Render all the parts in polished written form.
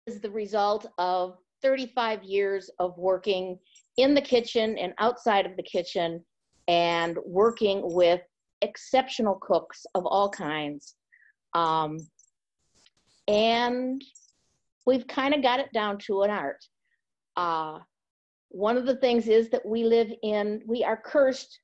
is the result of 35 years of working in the kitchen and outside of the kitchen and working with exceptional cooks of all kinds. And we've kind of got it down to an art. One of the things is that we are cursed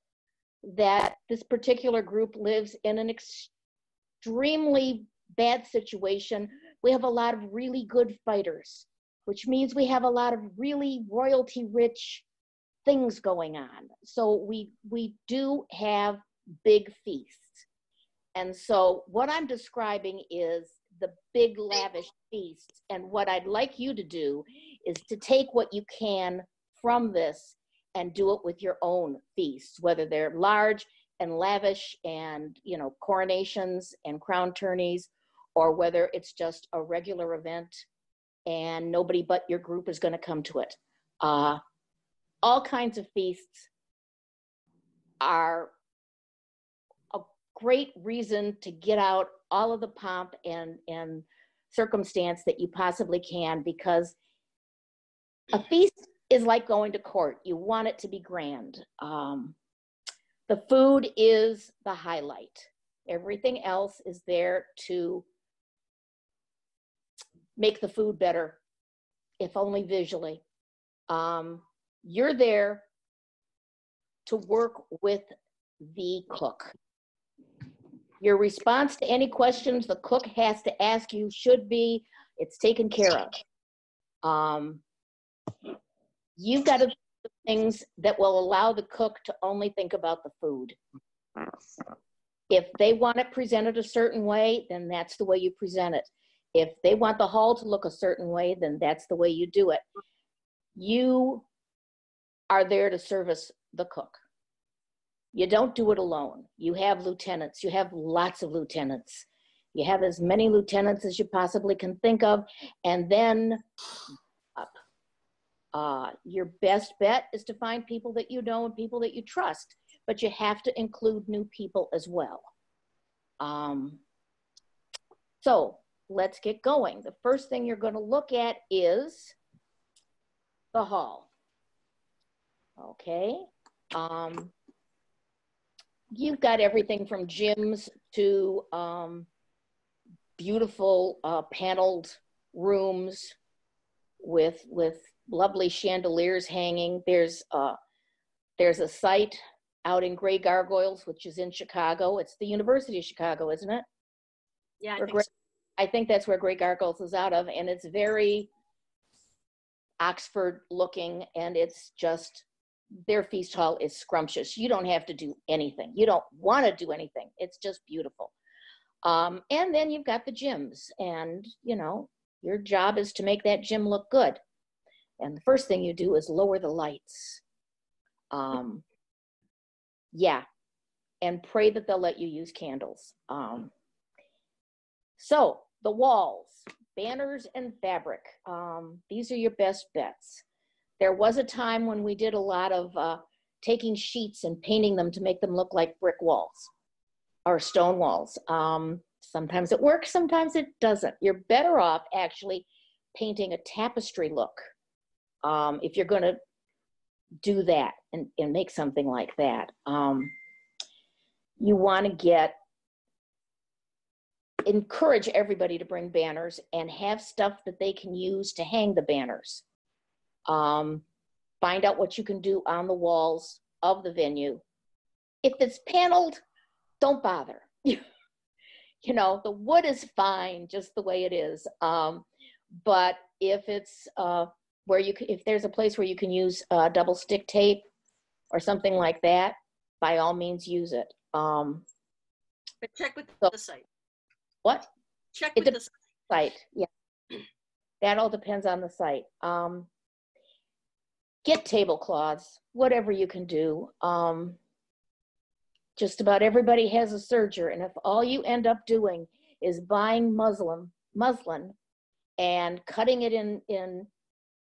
that this particular group lives in an extremely bad situation. We have a lot of really good fighters, which means we have a lot of really royalty-rich things going on. So we do have big feasts. And so what I'm describing is the big lavish feasts. And what I'd like you to do is to take what you can from this and do it with your own feasts, whether they're large and lavish and, you know, coronations and crown tourneys, or whether it's just a regular event and nobody but your group is going to come to it. All kinds of feasts are a great reason to get out all of the pomp and circumstance that you possibly can, because a feast is like going to court. You want it to be grand. The food is the highlight. Everything else is there to make the food better, if only visually. You're there to work with the cook. Your response to any questions the cook has to ask you should be, it's taken care of. You've got to do things that will allow the cook to only think about the food. If they want it presented a certain way, then that's the way you present it. If they want the hall to look a certain way, then that's the way you do it. You are there to service the cook. You don't do it alone. You have lieutenants. You have lots of lieutenants. You have as many lieutenants as you possibly can think of, and then your best bet is to find people that you know and people that you trust, but you have to include new people as well. So let's get going. The first thing you're going to look at is the hall. Okay. You've got everything from gyms to beautiful paneled rooms with lovely chandeliers hanging. There's a site out in Grey Gargoyles, which is in Chicago. It's the University of Chicago, isn't it? Yeah, I think that's where Grey Gargoyles is out of, and it's very Oxford looking, and it's just, their feast hall is scrumptious. You don't have to do anything. You don't want to do anything. It's just beautiful. And then you've got the gyms, and you know, your job is to make that gym look good. And the first thing you do is lower the lights. Yeah, and pray that they'll let you use candles. So the walls, banners and fabric. These are your best bets. There was a time when we did a lot of taking sheets and painting them to make them look like brick walls or stone walls. Sometimes it works, sometimes it doesn't. You're better off actually painting a tapestry look if you're going to do that and make something like that. You want to encourage everybody to bring banners and have stuff that they can use to hang the banners. Find out what you can do on the walls of the venue. If it's paneled, don't bother. You know, the wood is fine just the way it is. But if it's if there's a place where you can use double stick tape or something like that, by all means use it. But check with the site. What? Check with the site. Yeah. That all depends on the site. Get tablecloths, whatever you can do. Just about everybody has a serger, and if all you end up doing is buying muslin and cutting it in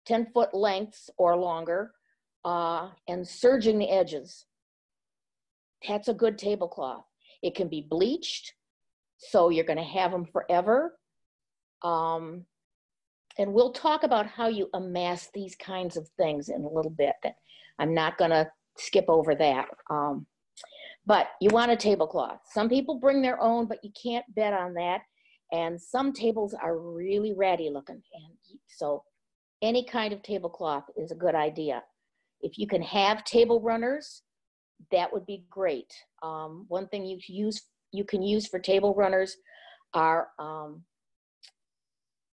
10-foot lengths or longer and serging the edges, that's a good tablecloth. It can be bleached, so you're going to have them forever. And we'll talk about how you amass these kinds of things in a little bit. I'm not going to skip over that. But you want a tablecloth. Some people bring their own, but you can't bet on that. And some tables are really ratty looking. And so any kind of tablecloth is a good idea. If you can have table runners, that would be great. One thing you can use for table runners are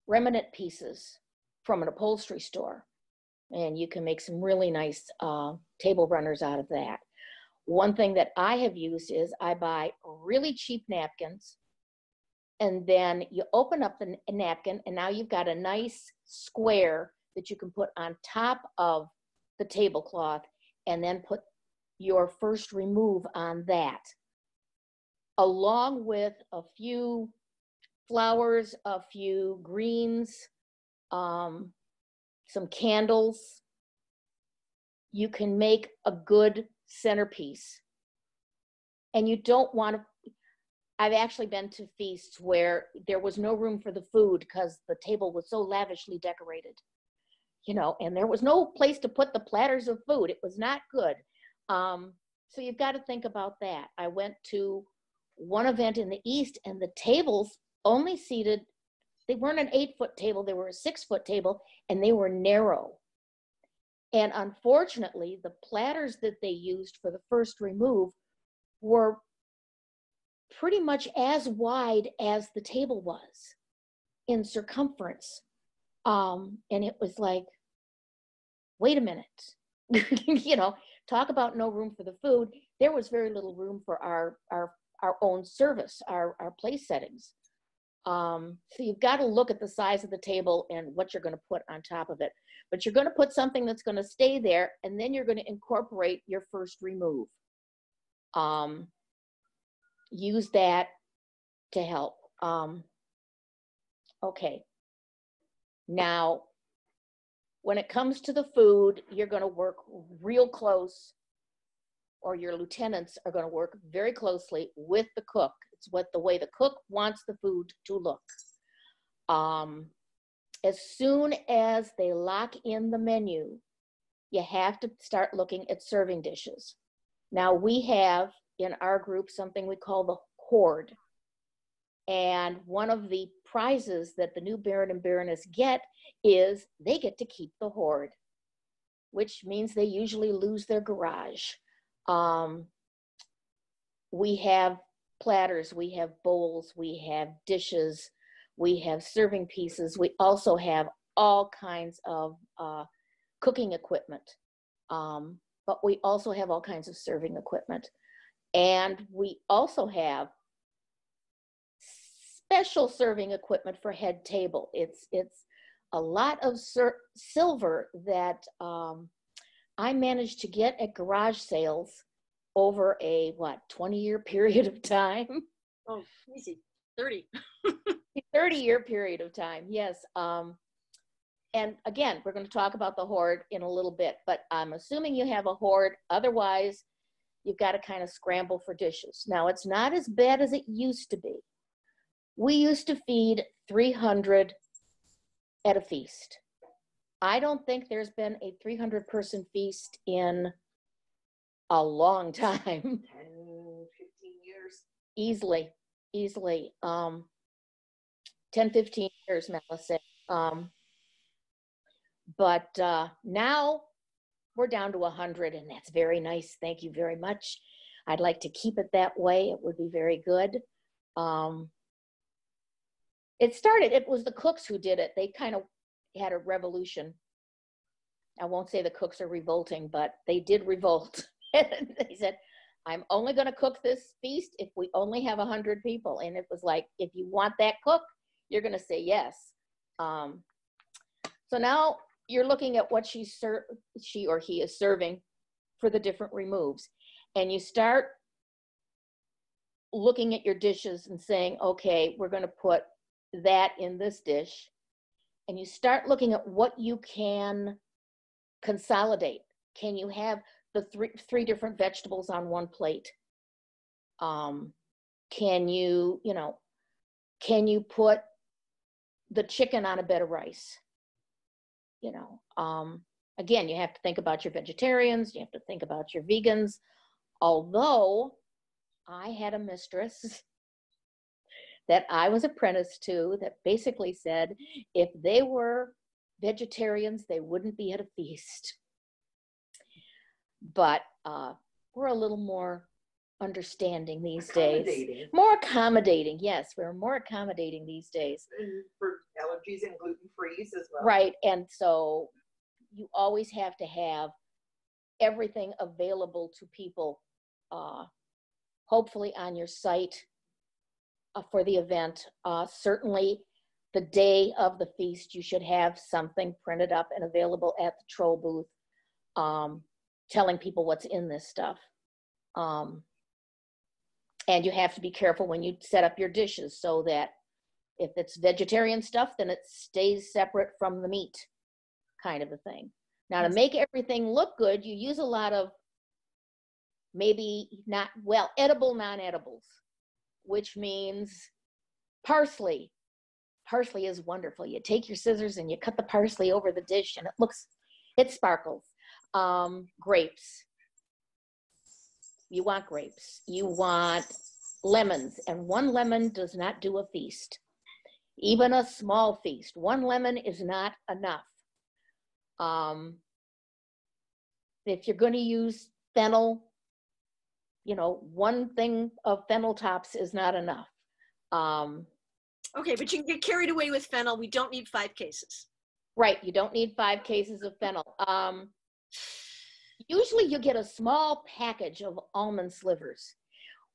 remnant pieces from an upholstery store. And you can make some really nice table runners out of that. One thing that I have used is I buy really cheap napkins, and then you open up the napkin, and now you've got a nice square that you can put on top of the tablecloth, and then put your first remove on that, along with a few flowers, a few greens, some candles. You can make a good centerpiece. And you don't want to, I've actually been to feasts where there was no room for the food because the table was so lavishly decorated, you know, and there was no place to put the platters of food. It was not good. So you've got to think about that. I went to one event in the East, and the tables only seated, they weren't an 8-foot table, they were a 6-foot table, and they were narrow. And unfortunately, the platters that they used for the first remove were pretty much as wide as the table was in circumference. And it was like, wait a minute, you know, talk about no room for the food. There was very little room for our own service, our place settings. So you've got to look at the size of the table and what you're going to put on top of it. But you're going to put something that's going to stay there, and then you're going to incorporate your first remove. Use that to help. Okay. Now, when it comes to the food, you're going to work real close, or your lieutenants are going to work very closely with the cook. It's the way the cook wants the food to look. As soon as they lock in the menu, you have to start looking at serving dishes. Now, we have in our group something we call the hoard. And one of the prizes that the new Baron and Baroness get is they get to keep the hoard, which means they usually lose their garage. We have platters, we have bowls, we have dishes, we have serving pieces. We also have all kinds of cooking equipment, but we also have all kinds of serving equipment. And we also have special serving equipment for head table. It's a lot of silver that I managed to get at garage sales over a 20-year period of time. Oh, easy, 30. 30-year period of time, yes. And again, we're going to talk about the hoard in a little bit, but I'm assuming you have a hoard. Otherwise, you've got to kind of scramble for dishes. Now, it's not as bad as it used to be. We used to feed 300 at a feast. I don't think there's been a 300-person feast in a long time. 10, 15 years. Easily. 10, 15 years, Mela said. But now we're down to 100, and that's very nice. Thank you very much. I'd like to keep it that way. It would be very good. It was the cooks who did it. They kind of had a revolution. I won't say the cooks are revolting, but they did revolt. They said, I'm only going to cook this feast if we only have 100 people. And it was like, if you want that cook, you're going to say yes. So now you're looking at what she or he is serving for the different removes. And you start looking at your dishes and saying, okay, we're going to put that in this dish. And you start looking at what you can consolidate. Can you have the three different vegetables on one plate? Can you put the chicken on a bed of rice? you know, again, you have to think about your vegetarians, you have to think about your vegans. Although I had a mistress that I was apprenticed to that basically said if they were vegetarians, they wouldn't be at a feast. But we're a little more understanding these days. More accommodating, yes, we're more accommodating these days. And for allergies and gluten-free as well. Right, and so you always have to have everything available to people, hopefully on your site for the event. Certainly the day of the feast, you should have something printed up and available at the troll booth, telling people what's in this stuff. And you have to be careful when you set up your dishes so that if it's vegetarian stuff, then it stays separate from the meat, kind of a thing. Now, to make everything look good, you use a lot of maybe not, well, edible non-edibles, which means parsley. Parsley is wonderful. You take your scissors and you cut the parsley over the dish and it sparkles. Grapes. You want grapes. You want lemons, and one lemon does not do a feast. Even a small feast. One lemon is not enough. If you're going to use fennel, you know, one thing of fennel tops is not enough. Okay, but you can get carried away with fennel. We don't need 5 cases. Right, you don't need 5 cases of fennel. Usually you get a small package of almond slivers.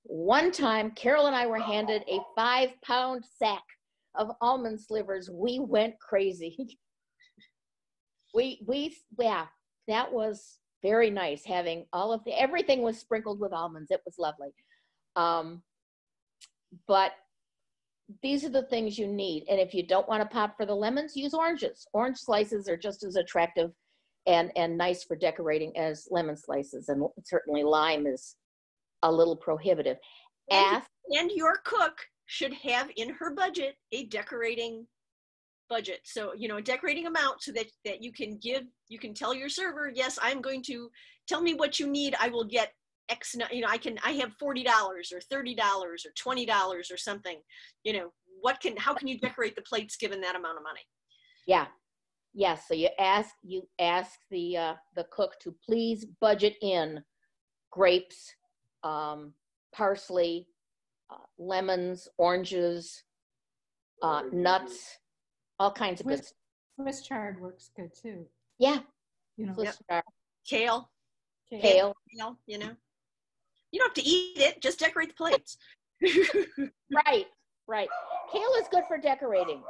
One time, Carol and I were handed a 5-pound sack of almond slivers. We went crazy. Yeah, that was very nice having all of everything was sprinkled with almonds. It was lovely. But these are the things you need. And if you don't want to pop for the lemons, use oranges. Orange slices are just as attractive and nice for decorating as lemon slices. And certainly lime is a little prohibitive. And your cook should have in her budget a decorating budget. So, you know, a decorating amount so that you can tell your server, yes, I'm going to tell me what you need. I will get X, you know, I have $40 or $30 or $20 or something, you know, how can you decorate the plates given that amount of money? Yeah. Yes. So you ask the cook to please budget in grapes, parsley, lemons, oranges, nuts, all kinds of good stuff. Swiss chard works good too. Yeah. You know, Swiss chard. Kale, you know, you don't have to eat it, just decorate the plates. Right. Kale is good for decorating.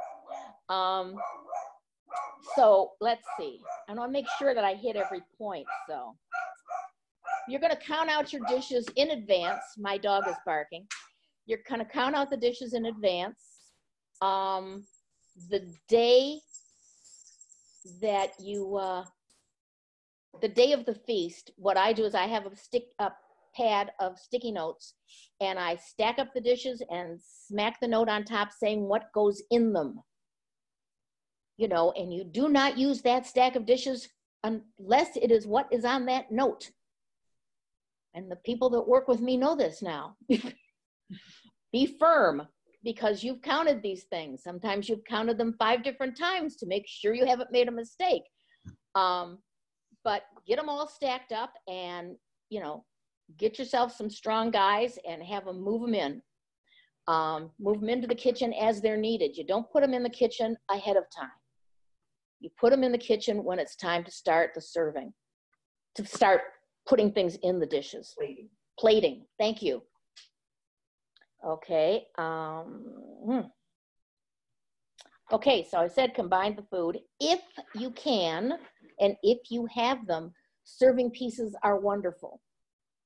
So let's see. I want to make sure that I hit every point. So you're going to count out your dishes in advance. My dog is barking. You're going to count out the dishes in advance. The day that the day of the feast, what I do is I have a pad of sticky notes and I stack up the dishes and smack the note on top saying what goes in them. You know, and you do not use that stack of dishes unless it is what is on that note. And the people that work with me know this now. Be firm, because you've counted these things. Sometimes you've counted them 5 different times to make sure you haven't made a mistake. But get them all stacked up and, you know, get yourself some strong guys and have them move them in. Move them into the kitchen as they're needed. You don't put them in the kitchen ahead of time. You put them in the kitchen when it's time to start the serving, to start putting things in the dishes. Plating. Thank you. Okay. Okay, so I said combine the food. If you can, and if you have them, serving pieces are wonderful.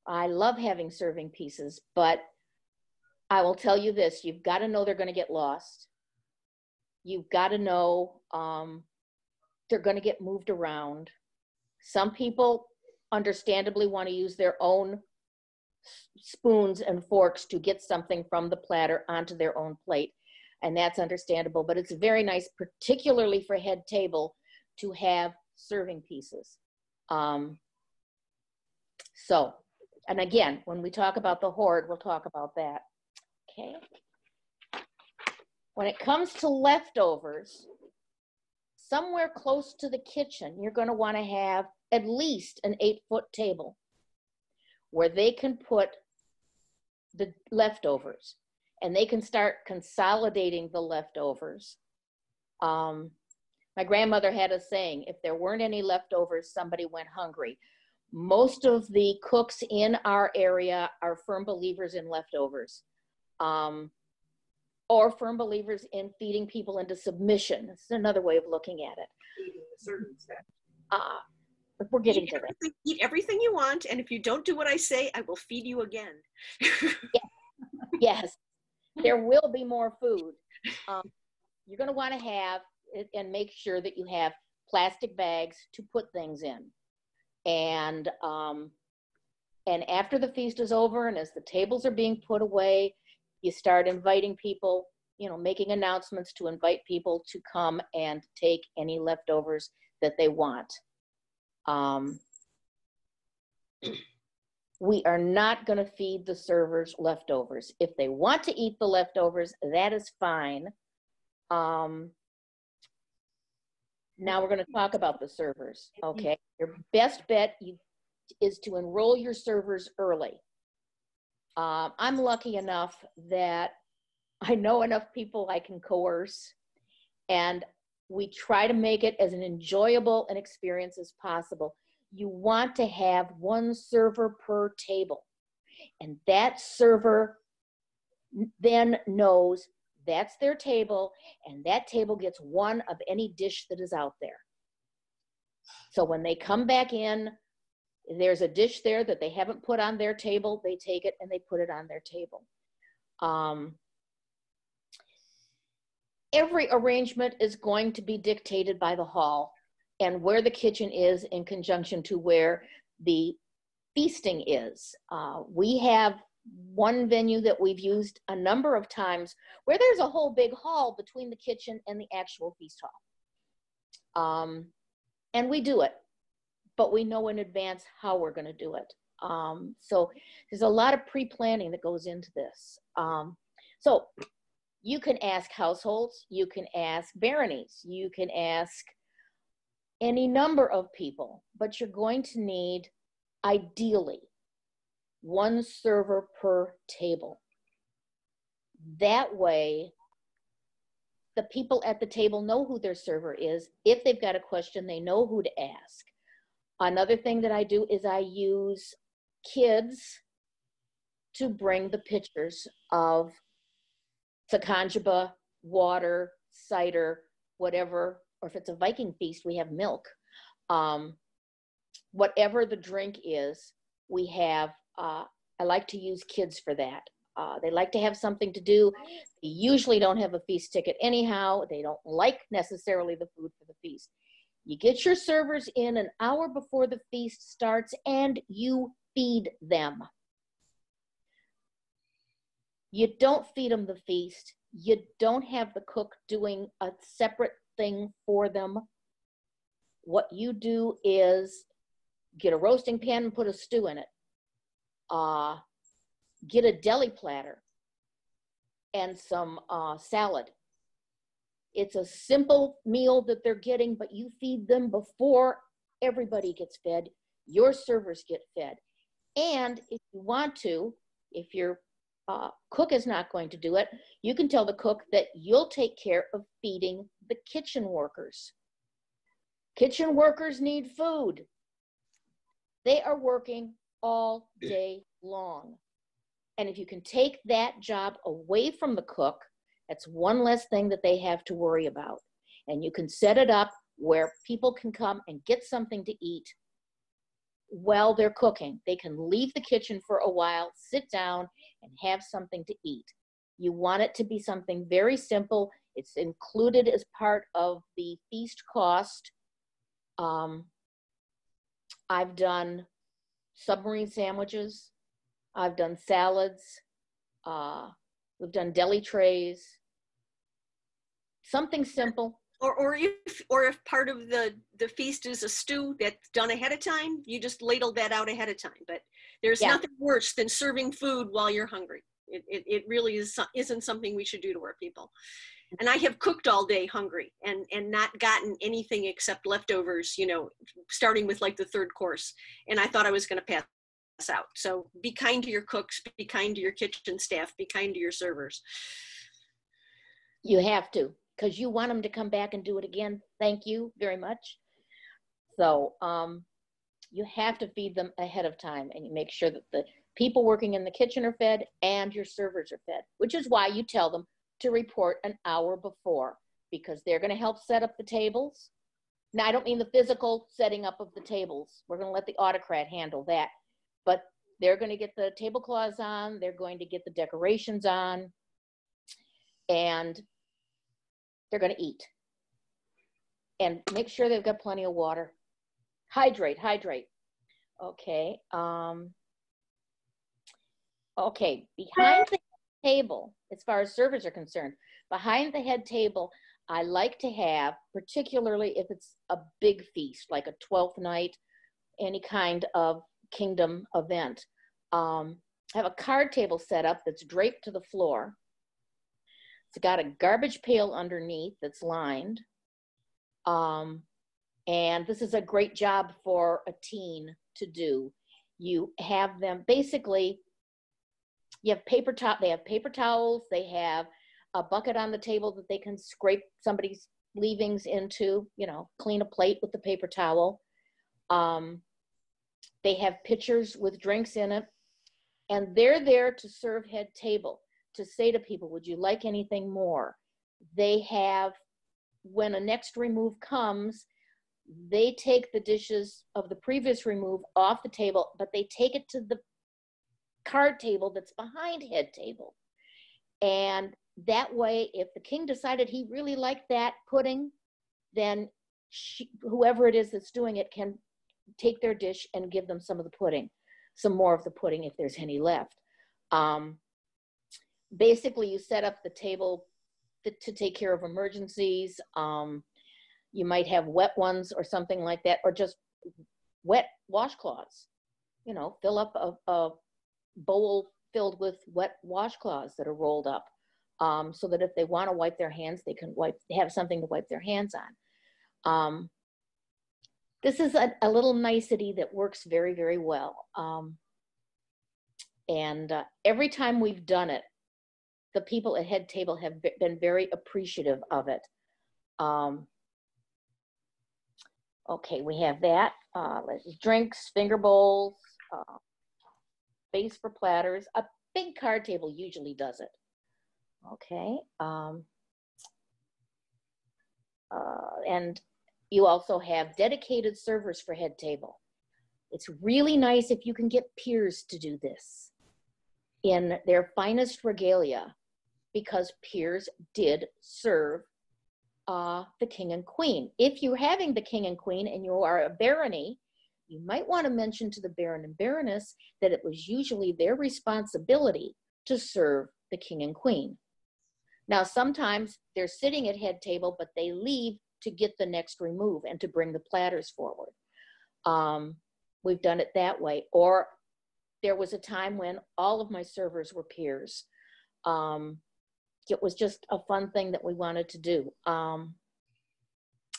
I love having serving pieces, but I will tell you this, you've got to know they're going to get lost. You've got to know they're going to get moved around. Some people understandably want to use their own spoons and forks to get something from the platter onto their own plate, and that's understandable, but it's very nice, particularly for head table, to have serving pieces. So, and again, when we talk about the hoard, we'll talk about that. Okay. When it comes to leftovers, somewhere close to the kitchen, you're going to want to have at least an 8-foot table where they can put the leftovers and they can start consolidating the leftovers. My grandmother had a saying, if there weren't any leftovers, somebody went hungry. Most of the cooks in our area are firm believers in leftovers, or firm believers in feeding people into submission. This is another way of looking at it. Eating the servants back. But we're getting to that. Eat everything you want, and if you don't do what I say, I will feed you again. Yes, there will be more food. You're going to want to have it and make sure that you have plastic bags to put things in. And after the feast is over and as the tables are being put away, you start inviting people, you know, making announcements to invite people to come and take any leftovers that they want. We are not going to feed the servers leftovers. If they want to eat the leftovers, that is fine. Now we're going to talk about the servers, okay? Your best bet is to enroll your servers early. I'm lucky enough that I know enough people I can coerce, and we try to make it as an enjoyable an experience as possible. You want to have one server per table, and that server then knows that's their table, and that table gets one of any dish that is out there. So when they come back in, there's a dish there that they haven't put on their table, they take it and they put it on their table. Every arrangement is going to be dictated by the hall and where the kitchen is in conjunction to where the feasting is. We have one venue that we've used a number of times where there's a whole big hall between the kitchen and the actual feast hall. And we do it, but we know in advance how we're going to do it. So there's a lot of pre-planning that goes into this. So you can ask households, you can ask baronies, you can ask any number of people, but you're going to need, ideally, one server per table. That way, the people at the table know who their server is. If they've got a question, they know who to ask. Another thing that I do is I use kids to bring the pitchers of Sakanjaba, water, cider, whatever, or if it's a Viking feast, we have milk. Whatever the drink is, we have, I like to use kids for that. They like to have something to do. They usually don't have a feast ticket anyhow. They don't like necessarily the food for the feast. You get your servers in an hour before the feast starts and you feed them. You don't feed them the feast. You don't have the cook doing a separate thing for them. What you do is get a roasting pan and put a stew in it. Get a deli platter and some salad. It's a simple meal that they're getting, but you feed them before everybody gets fed. Your servers get fed. And if you want to, if your cook is not going to do it, you can tell the cook that you'll take care of feeding the kitchen workers. Kitchen workers need food. They are working all day long. And if you can take that job away from the cook, that's one less thing that they have to worry about. And you can set it up where people can come and get something to eat while they're cooking. They can leave the kitchen for a while, sit down, and have something to eat. You want it to be something very simple. It's included as part of the feast cost. I've done submarine sandwiches. I've done salads. We've done deli trays. Something simple, Or if part of the feast is a stew that's done ahead of time, you just ladle that out ahead of time. But there's nothing worse than serving food while you're hungry. It really isn't something we should do to our people. And I have cooked all day hungry and not gotten anything except leftovers, you know, starting with like the third course. And I thought I was going to pass out. So be kind to your cooks, be kind to your kitchen staff, be kind to your servers. You have to, because you want them to come back and do it again. Thank you very much. So you have to feed them ahead of time, and you make sure that the people working in the kitchen are fed and your servers are fed, which is why you tell them to report an hour before, because they're going to help set up the tables. Now, I don't mean the physical setting up of the tables. We're going to let the autocrat handle that, but they're going to get the tablecloths on, they're going to get the decorations on, and they're going to eat. And make sure they've got plenty of water. Hydrate. Okay. Okay, behind the table, as far as servers are concerned, behind the head table, I like to have, particularly if it's a big feast, like a 12th night, any kind of kingdom event, I have a card table set up that's draped to the floor. It's got a garbage pail underneath that's lined. And this is a great job for a teen to do. You have them, basically, you have they have paper towels, they have a bucket on the table that they can scrape somebody's leavings into, you know, clean a plate with the paper towel. They have pitchers with drinks in it, and they're there to serve head table, to say to people, would you like anything more? They have, when a next remove comes, they take the dishes of the previous remove off the table, but they take it to the card table that's behind head table. And that way, if the king decided he really liked that pudding, then whoever it is that's doing it can take their dish and give them some of the pudding, some more of the pudding if there's any left. Basically, you set up the table to take care of emergencies. You might have wet ones or something like that, or just wet washcloths. You know, fill up a bowl filled with wet washcloths that are rolled up, so that if they want to wipe their hands, they can have something to wipe their hands on. This is a little nicety that works very, very well. And every time we've done it, the people at head table have been very appreciative of it. Okay, we have that. Drinks, finger bowls, space for platters. A big card table usually does it. Okay. And you also have dedicated servers for head table. It's really nice if you can get peers to do this in their finest regalia, because peers did serve the king and queen. If you're having the king and queen and you are a barony, you might want to mention to the baron and baroness that it was usually their responsibility to serve the king and queen. Now, sometimes they're sitting at head table, but they leave to get the next remove and to bring the platters forward. We've done it that way. Or there was a time when all of my servers were peers. It was just a fun thing that we wanted to do.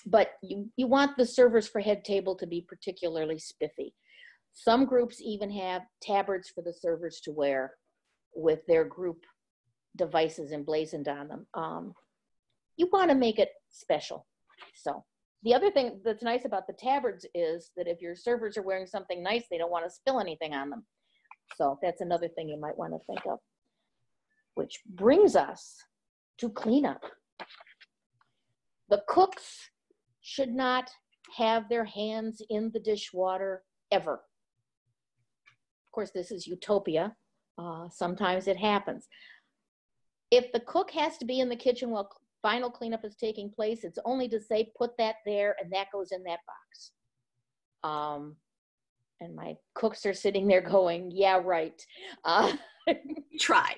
But you want the servers for head table to be particularly spiffy. Some groups even have tabards for the servers to wear with their group devices emblazoned on them. You want to make it special. So the other thing that's nice about the tabards is that if your servers are wearing something nice, they don't want to spill anything on them. So that's another thing you might want to think of. Which brings us to cleanup. The cooks should not have their hands in the dishwater ever. Of course, this is utopia. Sometimes it happens. If the cook has to be in the kitchen while final cleanup is taking place, it's only to say, put that there, and that goes in that box. And my cooks are sitting there going, yeah, right. We try.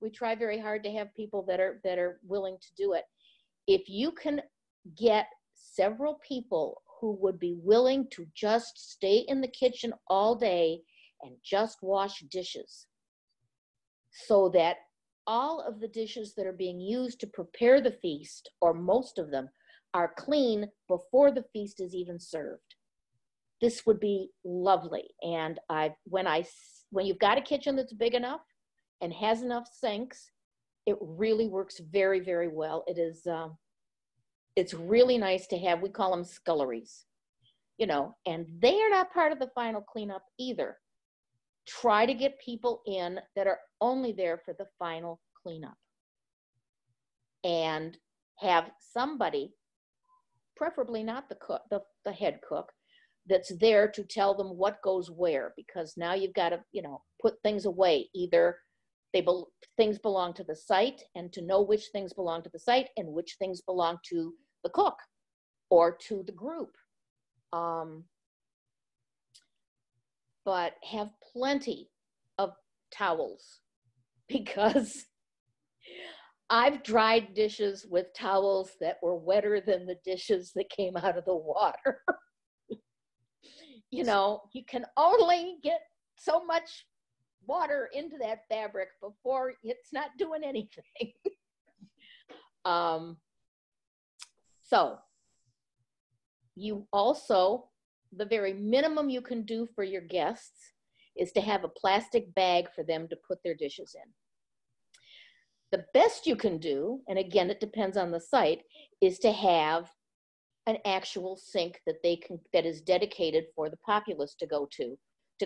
We try very hard to have people that are willing to do it. If you can get several people who would be willing to just stay in the kitchen all day and just wash dishes, so that all of the dishes that are being used to prepare the feast, or most of them, are clean before the feast is even served. This would be lovely. And when you've got a kitchen that's big enough and has enough sinks, it really works very, very well. It is, it's really nice to have. We call them sculleries, you know, and they are not part of the final cleanup either. Try to get people in that are only there for the final cleanup, and have somebody, preferably not the cook, the head cook, that's there to tell them what goes where, because now you've got to, you know, put things away. Either things belong to the site, and to know which things belong to the site and which things belong to the cook or to the group. But have plenty of towels, because I've dried dishes with towels that were wetter than the dishes that came out of the water. You know, you can only get so much water into that fabric before it's not doing anything. So you also, the very minimum you can do for your guests is to have a plastic bag for them to put their dishes in. The best you can do, and again, it depends on the site, is to have an actual sink that is dedicated for the populace to go to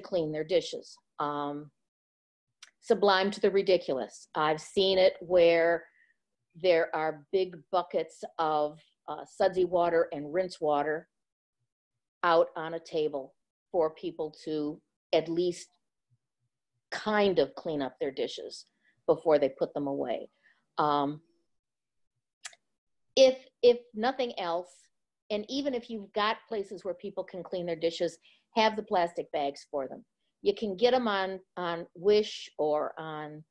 clean their dishes. Sublime to the ridiculous. I've seen it where there are big buckets of sudsy water and rinse water out on a table for people to at least kind of clean up their dishes before they put them away. If nothing else, and even if you've got places where people can clean their dishes, have the plastic bags for them. You can get them on Wish or on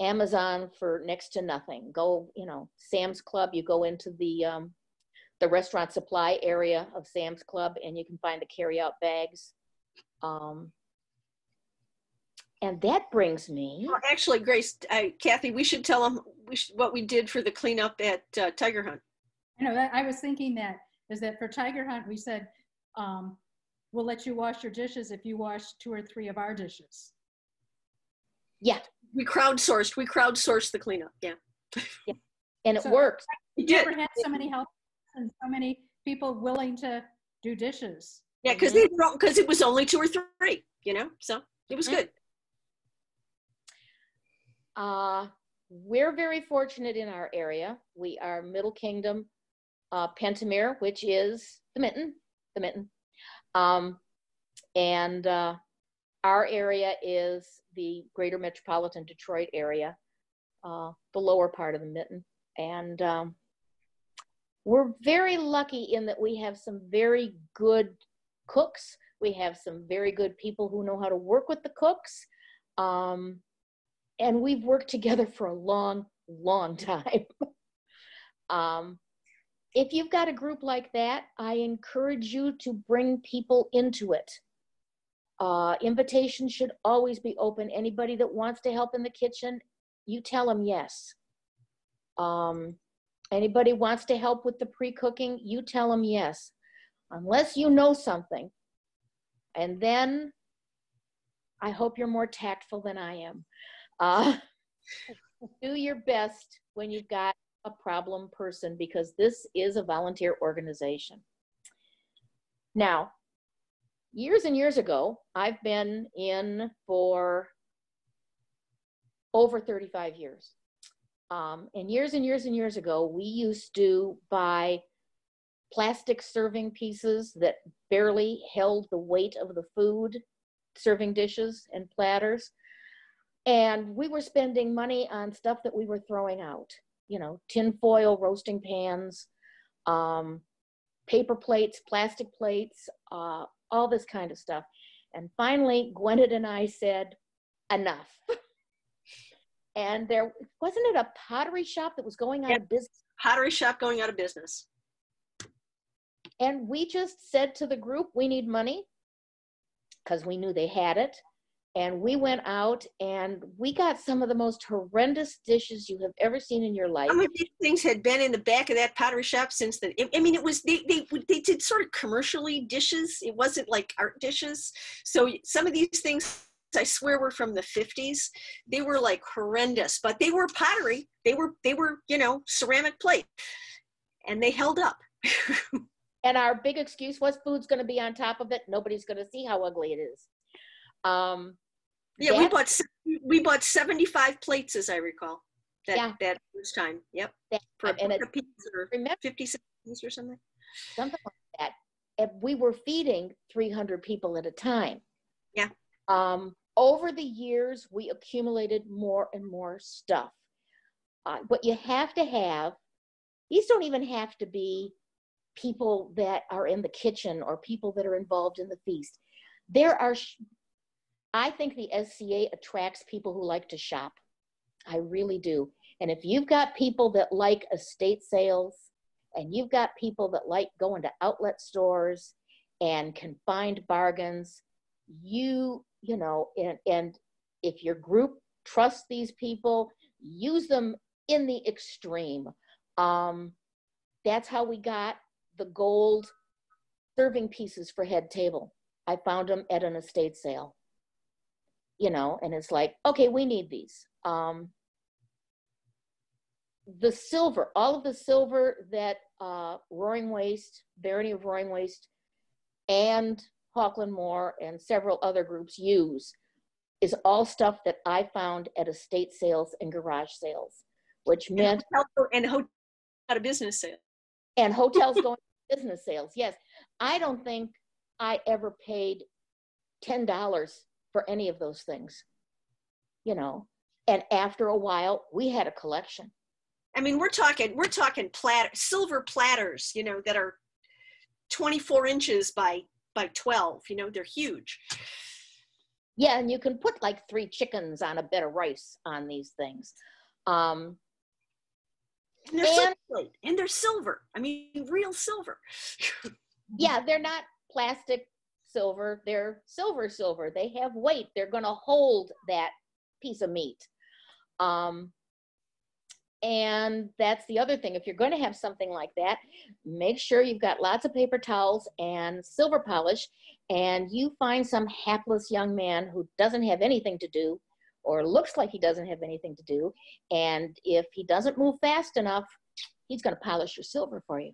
Amazon for next to nothing. Go, you know, Sam's Club, you go into the restaurant supply area of Sam's Club and you can find the carry-out bags. And that brings me. Well, actually, Grace, Kathy, we should tell them what we did for the cleanup at Tiger Hunt. I know, I was thinking that, is that for Tiger Hunt, we said, we'll let you wash your dishes if you wash 2 or 3 of our dishes. Yeah. We crowdsourced the cleanup, yeah. Yeah. And it works. We never had so many help and so many people willing to do dishes. Yeah, because it was only 2 or 3, you know, so it was good. We're very fortunate in our area. We are Middle Kingdom, Pentamere, which is the mitten. And our area is the greater metropolitan Detroit area, the lower part of the mitten. And we're very lucky in that we have some very good cooks. We have some very good people who know how to work with the cooks. And we've worked together for a long, long time. If you've got a group like that, I encourage you to bring people into it. Invitations should always be open. Anybody that wants to help in the kitchen, you tell them yes. Anybody wants to help with the pre-cooking, you tell them yes. Unless you know something. And then I hope you're more tactful than I am. Do your best when you've got a problem person, because this is a volunteer organization. Now, years and years ago, I've been in for over 35 years. And years and years and years ago, we used to buy plastic serving pieces that barely held the weight of the food, serving dishes and platters. And we were spending money on stuff that we were throwing out, you know, tin foil, roasting pans, paper plates, plastic plates, all this kind of stuff. And finally, Gwyneth and I said, enough. And there, wasn't it a pottery shop that was going out of business? Pottery shop going out of business. And we just said to the group, we need money, because we knew they had it. And we went out and we got some of the most horrendous dishes you have ever seen in your life. Some of these things had been in the back of that pottery shop since the, I mean, it was, they did sort of commercially dishes. It wasn't like art dishes. So some of these things, I swear, were from the 50s. They were like horrendous, but they were pottery. They were, you know, ceramic plate, and they held up. And our big excuse was food's going to be on top of it. Nobody's going to see how ugly it is. Yeah, we bought 75 plates, as I recall, that first time. Yep. For a piece or 50 cents or something. Something like that. And we were feeding 300 people at a time. Yeah. Over the years, we accumulated more and more stuff. What you have to have, these don't even have to be people that are in the kitchen or people that are involved in the feast. There are, I think the SCA attracts people who like to shop. I really do. And if you've got people that like estate sales, and you've got people that like going to outlet stores and can find bargains, you know, and if your group trusts these people, use them in the extreme. That's how we got the gold serving pieces for head table. I found them at an estate sale. You know, and it's like, okay, we need these. The silver, all of the silver that Roaring Waste, Barony of Roaring Waste, and Hawkland Moore and several other groups use is all stuff that I found at estate sales and garage sales, which meant and hotel out of business sales. And hotels going to business sales. Yes, I don't think I ever paid $10 for any of those things, you know. And after a while, we had a collection. I mean, we're talking silver platters, you know, that are 24 inches by 12, you know, they're huge. Yeah, and you can put like 3 chickens on a bed of rice on these things. And they're silver. I mean, real silver. Yeah, they're not plastic silver, they're silver. They have weight. They're going to hold that piece of meat. And that's the other thing. If you're going to have something like that, make sure you've got lots of paper towels and silver polish, and you find some hapless young man who doesn't have anything to do or looks like he doesn't have anything to do. And if he doesn't move fast enough, he's going to polish your silver for you.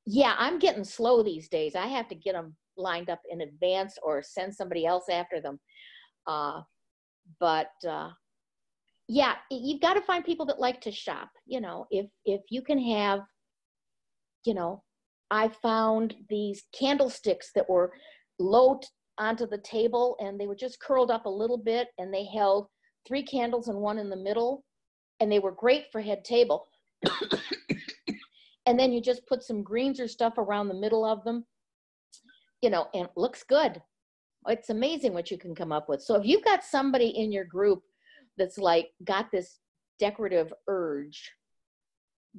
Yeah, I'm getting slow these days. I have to get them lined up in advance or send somebody else after them. Yeah, you've got to find people that like to shop. You know, if you can have, you know, I found these candlesticks that were low onto the table, and they were just curled up a little bit, and they held 3 candles and 1 in the middle, and they were great for head table. And then you just put some greens or stuff around the middle of them, you know, and it looks good. It's amazing what you can come up with. So if you've got somebody in your group that's like got this decorative urge,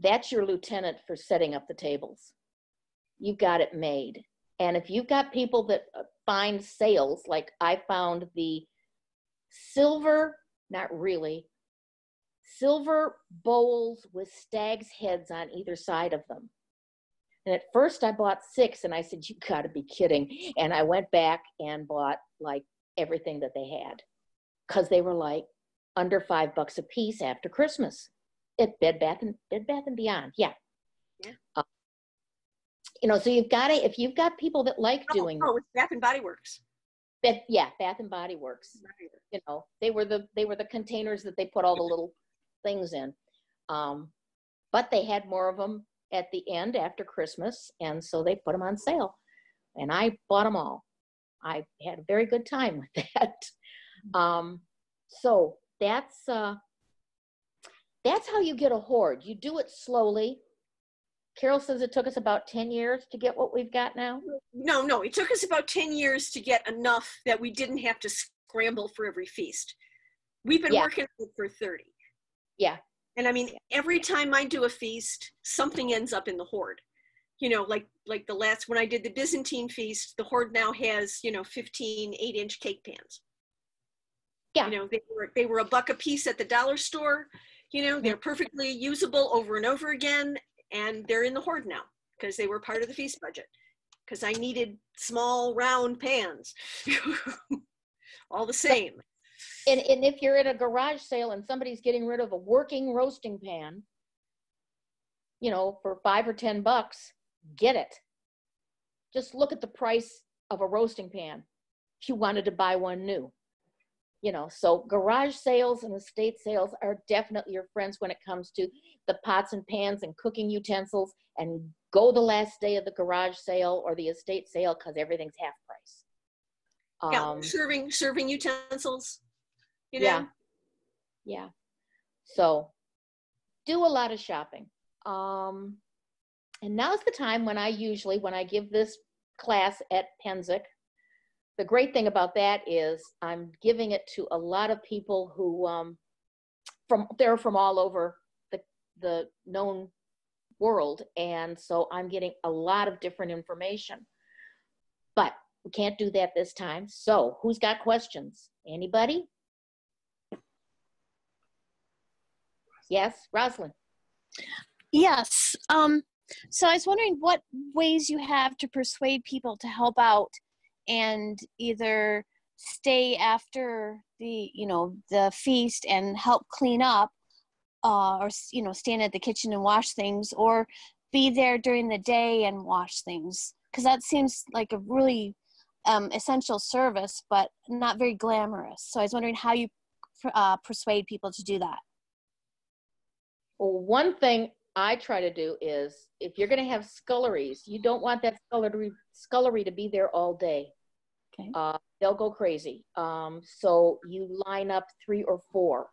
that's your lieutenant for setting up the tables. You've got it made. And if you've got people that find sales, like I found the silver, not really, silver bowls with stags' heads on either side of them. And at first I bought 6, and I said, you gotta be kidding. And I went back and bought like everything that they had, because they were like under $5 a piece after Christmas at Bed Bath and Beyond. Yeah. You know, so you've got to, if you've got people that like doing. Oh, it's Bath and Body Works. Bath and Body Works. You know, they were the containers that they put all the little things in. But they had more of them at the end after Christmas, and so they put them on sale. And I bought them all. I had a very good time with that. So that's how you get a hoard. You do it slowly. Carol says it took us about 10 years to get what we've got now. No, it took us about 10 years to get enough that we didn't have to scramble for every feast. We've been Yeah. working on it for 30. Yeah. And I mean, every time I do a feast, something ends up in the hoard. You know, like the last, when I did the Byzantine feast, the hoard now has, 15 8-inch cake pans. Yeah. You know, they were $1 a piece at the dollar store. You know, they're perfectly usable over and over again, and they're in the hoard now because they were part of the feast budget. Because I needed small, round pans, all the same. And if you're at a garage sale and somebody's getting rid of a working roasting pan, for $5 or $10, get it. Just look at the price of a roasting pan if you wanted to buy one new. So garage sales and estate sales are definitely your friends when it comes to the pots and pans and cooking utensils, and go the last day of the garage sale or the estate sale because everything's half price. Yeah, serving utensils. Yeah. So do a lot of shopping. And now's the time when I give this class at Penzic. The great thing about that is I'm giving it to a lot of people who they're from all over the known world, and so I'm getting a lot of different information. But we can't do that this time. So who's got questions? Anybody? Yes, Rosalyn. Yes. So I was wondering what ways you have to persuade people to help out and either stay after the feast and help clean up, or stand at the kitchen and wash things, or be there during the day and wash things, because that seems like a really essential service, but not very glamorous. So I was wondering how you persuade people to do that. Well, one thing I try to do is, if you're going to have sculleries, you don't want that scullery to be there all day. Okay. They'll go crazy. So you line up 3 or 4,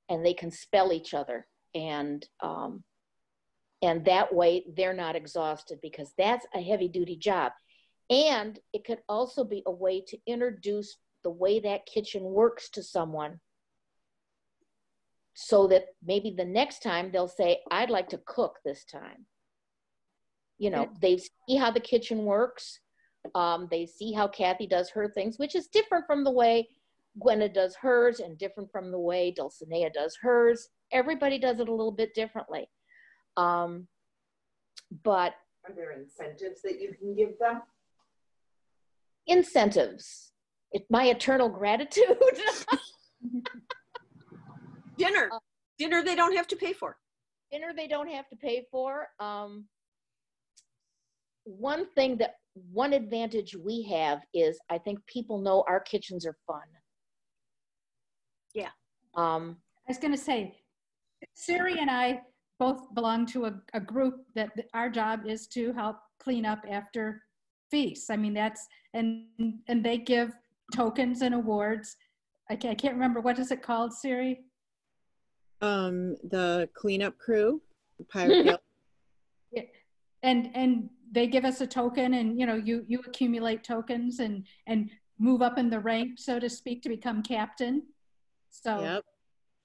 and they can spell each other, and that way they're not exhausted, because that's a heavy duty job. And it could also be a way to introduce the way that kitchen works to someone, so that maybe the next time they'll say, I'd like to cook this time. They see how the kitchen works. They see how Kathy does her things, which is different from the way Gwenna does hers, and different from the way Dulcinea does hers. Everybody does it a little bit differently. But are there incentives that you can give them? Incentives. It's my eternal gratitude. Dinner they don't have to pay for. Dinner they don't have to pay for. One advantage we have is, I think people know our kitchens are fun. Yeah. I was going to say, Siri and I both belong to a group that our job is to help clean up after feasts. I mean, and they give tokens and awards. I can't remember, what is it called, Siri? The cleanup crew, the pirate guild. Yeah. And they give us a token, and you accumulate tokens and move up in the rank, so to speak, to become captain. So Yep.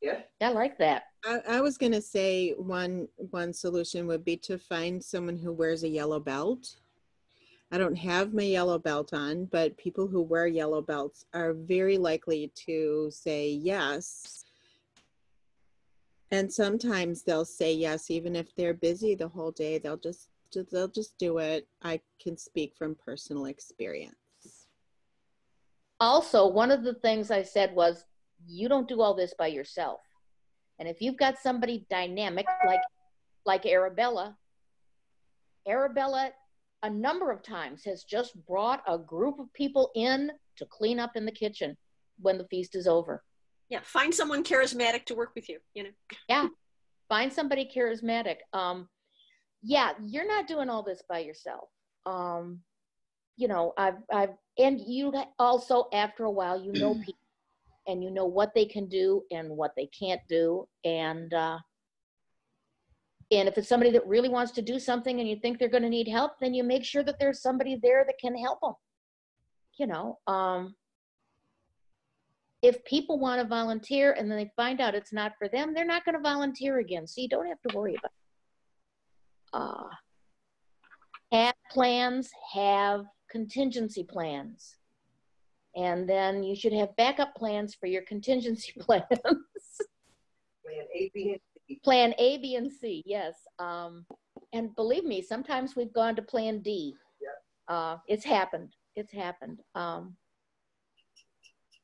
Yeah. I like that. I was gonna say one solution would be to find someone who wears a yellow belt. I don't have my yellow belt on, but people who wear yellow belts are very likely to say yes. And sometimes they'll say yes, even if they're busy the whole day, they'll just do it. I can speak from personal experience. Also, one of the things I said was, you don't do all this by yourself. And if you've got somebody dynamic like Arabella a number of times has just brought a group of people in to clean up in the kitchen when the feast is over. Yeah, find someone charismatic to work with you, Yeah, find somebody charismatic. Yeah, you're not doing all this by yourself. And you also, after a while, people, and you know what they can do and what they can't do. And if it's somebody that really wants to do something and you think they're going to need help, then you make sure that there's somebody there that can help them. if people want to volunteer and then they find out it's not for them, they're not going to volunteer again. So you don't have to worry about it. Have plans, have contingency plans. And then you should have backup plans for your contingency plans. Plan A, B, and C. Plan A, B, and C, yes. And believe me, sometimes we've gone to plan D. Yep. It's happened. It's happened.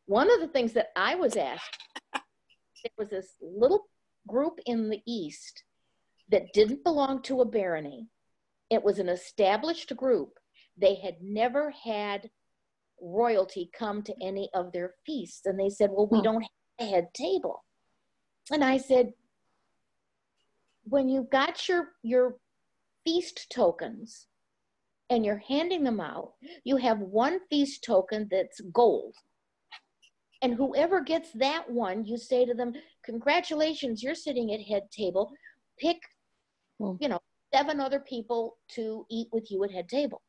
One of the things that I was asked, there was this little group in the East that didn't belong to a barony. It was an established group. They had never had royalty come to any of their feasts. And they said, well, we don't have a head table. And I said, when you've got your feast tokens and you're handing them out, you have one feast token that's gold. And whoever gets that one, you say to them, congratulations, you're sitting at head table. Pick, 7 other people to eat with you at head table.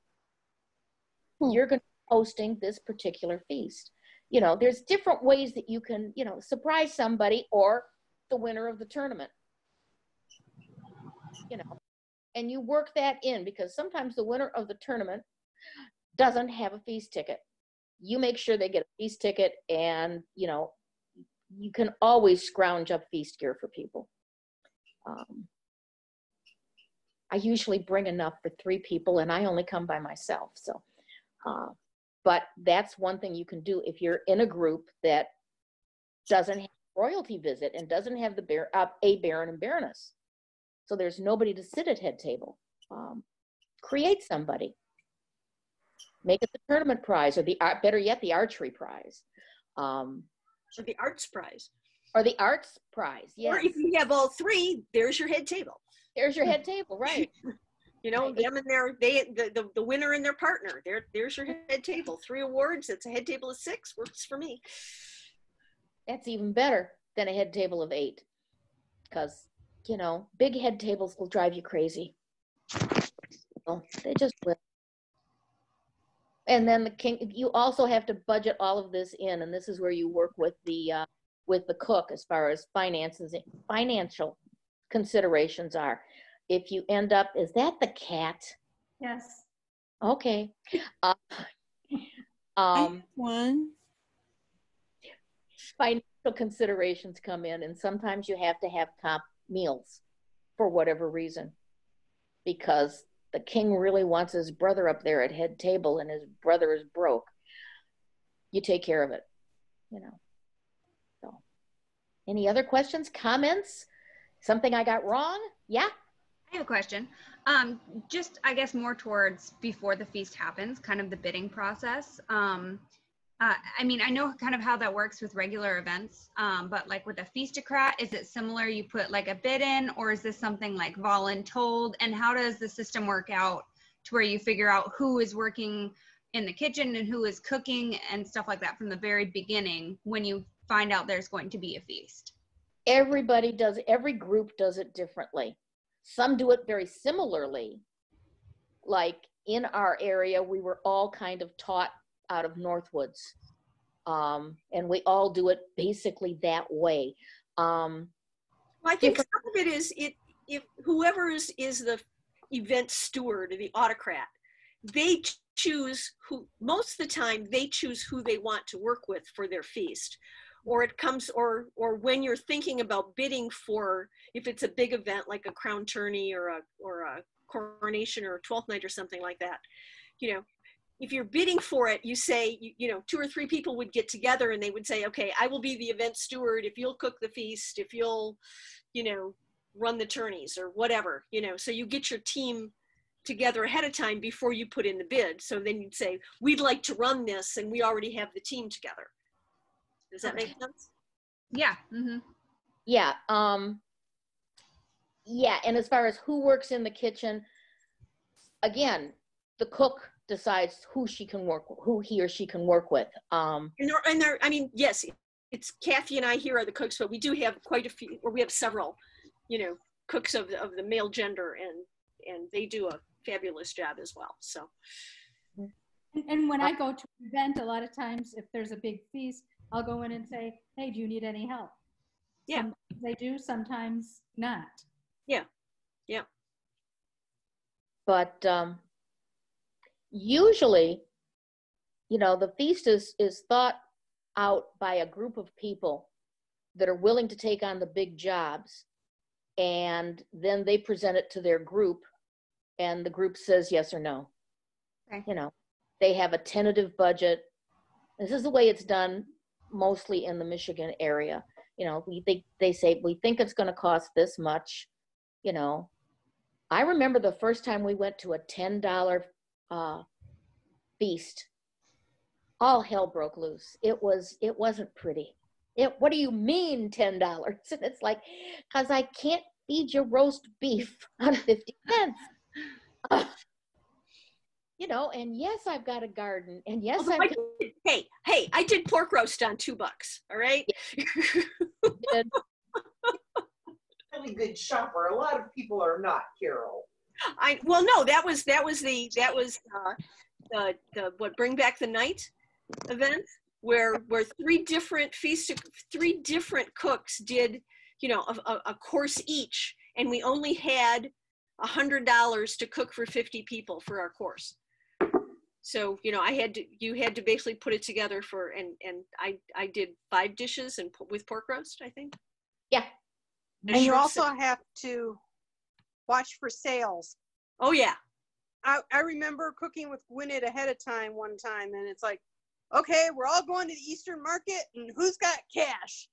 You're going to be hosting this particular feast. There's different ways that you can, surprise somebody or the winner of the tournament. And you work that in, because sometimes the winner of the tournament doesn't have a feast ticket. You make sure they get a feast ticket, and you can always scrounge up feast gear for people. I usually bring enough for 3 people, and I only come by myself. So, but that's one thing you can do if you're in a group that doesn't have royalty visit and doesn't have a baron and baroness. So there's nobody to sit at head table. Create somebody. Make it the tournament prize, or better yet, the archery prize. Or the arts prize. Or the arts prize, yes. Or if you have all 3, there's your head table. There's your head table, right. Them and the winner and their partner. There's your head table. 3 awards. It's a head table of 6. Works for me. That's even better than a head table of 8. Because, big head tables will drive you crazy. Well, they just will. And then the king, you also have to budget all of this in, and this is where you work with the cook as far as financial considerations are. If you end up, is that the cat? Yes. Okay. One. Financial considerations come in, and sometimes you have to have comp meals for whatever reason, because the king really wants his brother up there at head table and his brother is broke. You take care of it, So, any other questions, comments? Something I got wrong? Yeah? I have a question. Just, I guess, more towards before the feast happens, kind of the bidding process. I know kind of how that works with regular events, but like with a feastocrat, is it similar? You put like a bid in, or is this something like voluntold? And how does the system work out to where you figure out who is working in the kitchen and who is cooking and stuff like that from the very beginning when you find out there's going to be a feast? Every group does it differently. Some do it very similarly. Like in our area, we were all kind of taught out of Northwoods. And we all do it basically that way. Well, I think some of it is, if whoever is the event steward or the autocrat, they choose most of the time they choose who they want to work with for their feast. Or it comes, or when you're thinking about bidding for, if it's a big event like a crown tourney or a coronation or a 12th night or something like that, if you're bidding for it, you say, 2 or 3 people would get together and they would say, okay, I will be the event steward if you'll cook the feast, if you'll, run the tourneys or whatever, so you get your team together ahead of time before you put in the bid. So then you'd say, we'd like to run this and we already have the team together. Does that make sense? Yeah. Mm-hmm. Yeah. Yeah. And as far as who works in the kitchen, again, the cook decides who he or she can work with. Yes, it's Kathy and I here are the cooks, but we do have quite a few, or we have several, cooks of the male gender, and they do a fabulous job as well. So. And when I go to an event, a lot of times if there's a big feast, I'll go in and say, hey, do you need any help? Yeah. Sometimes they do, sometimes not. Yeah. Yeah. But usually, you know, the feast is thought out by a group of people that are willing to take on the big jobs, and then they present it to their group, and the group says yes or no. Okay. You know, they have a tentative budget. This is the way it's done mostly in the Michigan area. You know, they say, we think it's going to cost this much. You know, I remember the first time we went to a $10 feast, all hell broke loose. It wasn't pretty. What do you mean $10? And it's like, because I can't feed you roast beef on 50 cents. You know, and yes, I've got a garden, and yes, I did pork roast on $2. All right. Yeah. Really good shopper. A lot of people are not, Carol. Well, no, that was the what Bring Back the Night event where three different cooks did, you know, a course each, and we only had $100 to cook for 50 people for our course. So, you know, you had to basically put it together and I did 5 dishes and with pork roast, I think. Yeah. And you also have to watch for sales. Oh yeah. I remember cooking with Gwyneth ahead of time one time, and it's like, okay, we're all going to the Eastern Market, and who's got cash?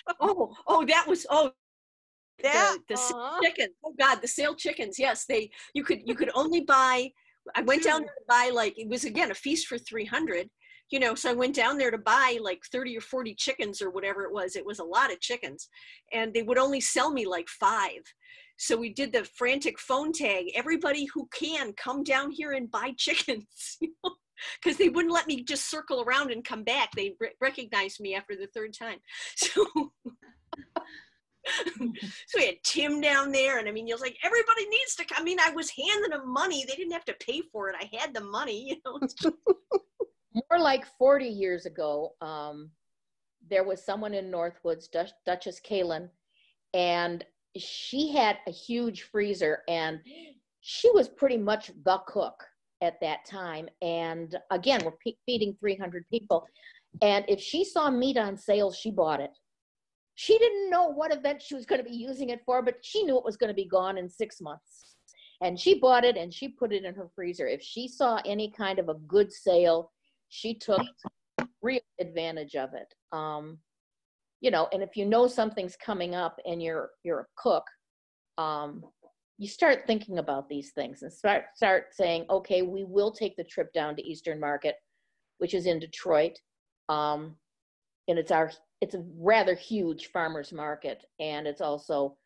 that was the uh-huh. chickens. Oh God, the sale chickens. Yes, you could only buy. I went down there to buy, like, it was again a feast for 300. You know, so I went down there to buy like 30 or 40 chickens or whatever it was. It was a lot of chickens, and they would only sell me like 5. So we did the frantic phone tag. Everybody who can come down here and buy chickens, you know, because they wouldn't let me just circle around and come back. They recognized me after the 3rd time. So, so we had Tim down there, and I mean, he was like, everybody needs to come. I mean, I was handing them money. They didn't have to pay for it. I had the money, you know. More like 40 years ago, there was someone in Northwoods, Duchess Kalin, and she had a huge freezer, and she was pretty much the cook at that time. And again, we're feeding 300 people. And if she saw meat on sale, she bought it. She didn't know what event she was going to be using it for, but she knew it was going to be gone in 6 months. And she bought it and she put it in her freezer. If she saw any kind of a good sale, she took real advantage of it. You know, and if you know something's coming up and you're a cook, you start thinking about these things and start saying, okay, we will take the trip down to Eastern Market, which is in Detroit. And it's a rather huge farmer's market, and it's also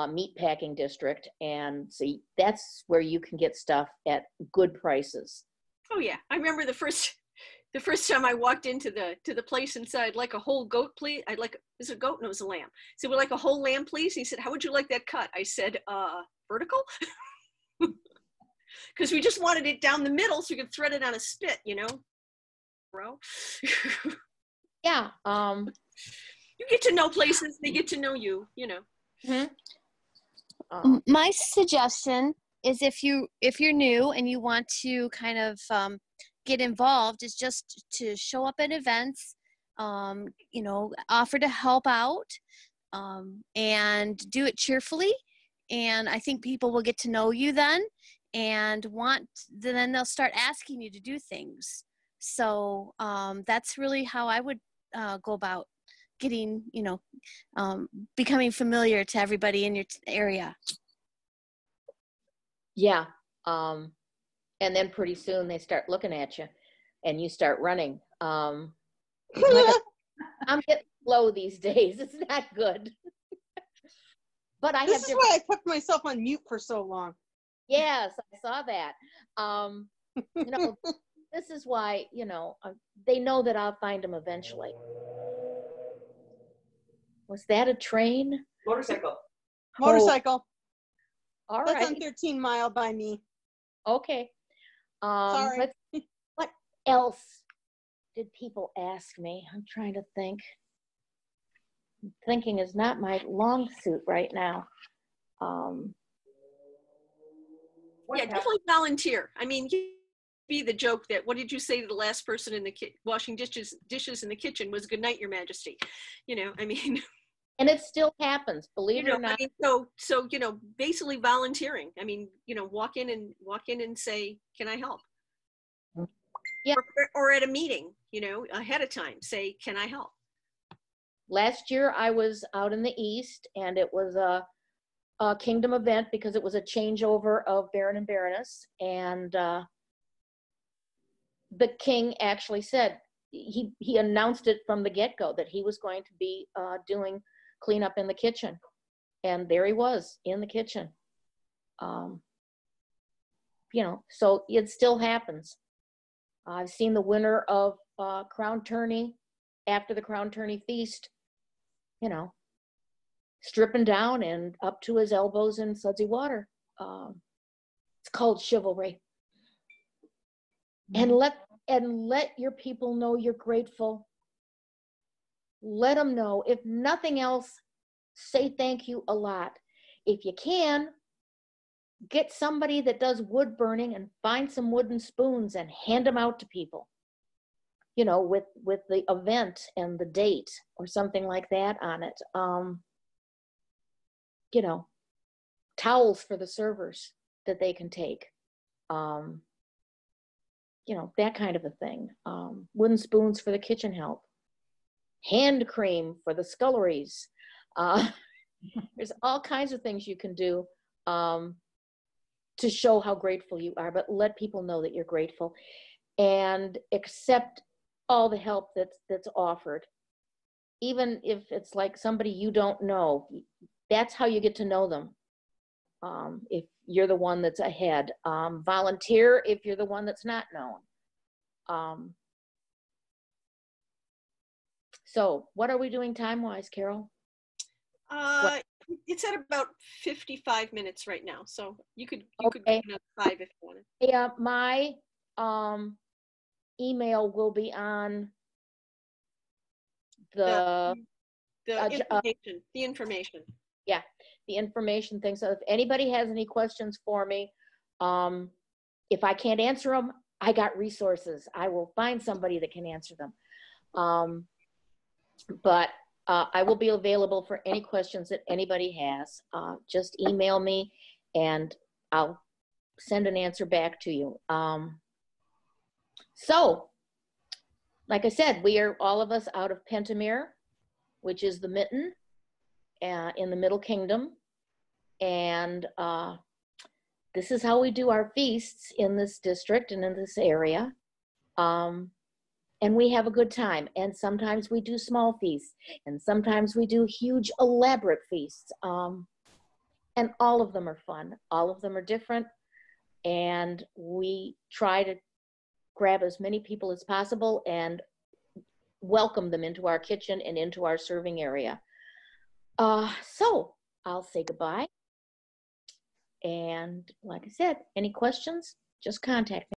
meat packing district. And so that's where you can get stuff at good prices. Oh yeah, I remember the first time I walked into the place inside, like a whole goat, please. I'd like, is it a goat? No, it was a lamb. So we're like a whole lamb, please. He said, how would you like that cut? I said, vertical, because we just wanted it down the middle so we could thread it on a spit, you know, bro. Yeah. You get to know places, they get to know you, you know. Mm-hmm. My suggestion is if you're new and you want to kind of get involved, is just to show up at events, you know, offer to help out, and do it cheerfully. And I think people will get to know you then, and then they'll start asking you to do things. So that's really how I would go about getting, you know, becoming familiar to everybody in your area. Yeah. And then pretty soon they start looking at you and you start running. I'm getting slow these days. It's not good. But This is why I kept myself on mute for so long. Yes, I saw that. You know, this is why, you know, they know that I'll find them eventually. Was that a train? Motorcycle. Motorcycle. All That's right. on 13 Mile by me. Okay. Sorry. What else did people ask me? I'm trying to think. Thinking is not my long suit right now. Yeah, definitely volunteer. I mean, be the joke that, what did you say to the last person in the washing dishes in the kitchen was "Good night, Your Majesty." You know, I mean. And it still happens, believe it or not. I mean, so you know, basically volunteering. I mean, you know, walk in and say, "Can I help?" Yeah. Or at a meeting, you know, ahead of time, say, "Can I help?" Last year I was out in the East, and it was a kingdom event because it was a changeover of Baron and Baroness, and the king actually said, he announced it from the get-go that he was going to be doing cleanup in the kitchen, and there he was in the kitchen. You know, so it still happens. I've seen the winner of Crown Tourney after the Crown Tourney feast, you know, stripping down and up to his elbows in sudsy water. It's called chivalry. And let your people know you're grateful. Let them know. If nothing else, say thank you a lot. If you can, get somebody that does wood burning and find some wooden spoons and hand them out to people, you know, with the event and the date or something like that on it. You know, towels for the servers that they can take. You know, that kind of a thing. Wooden spoons for the kitchen help. Hand cream for the sculleries. There's all kinds of things you can do to show how grateful you are, but let people know that you're grateful and accept all the help that's offered. Even if it's like somebody you don't know, that's how you get to know them. If you're the one that's ahead, volunteer if you're the one that's not known. So what are we doing time-wise, Carol? It's at about 55 minutes right now, so you could go another 5 if you wanted. Yeah, my email will be on the information. Yeah, the information thing. So if anybody has any questions for me, if I can't answer them, I got resources. I will find somebody that can answer them. But I will be available for any questions that anybody has. Just email me and I'll send an answer back to you. So, like I said, we are all of us out of Pentamere, which is the mitten in the Middle Kingdom. And this is how we do our feasts in this district and in this area. And we have a good time. And sometimes we do small feasts. And sometimes we do huge, elaborate feasts. And all of them are fun. All of them are different. And we try to grab as many people as possible and welcome them into our kitchen and into our serving area. So I'll say goodbye. And like I said, any questions, just contact me.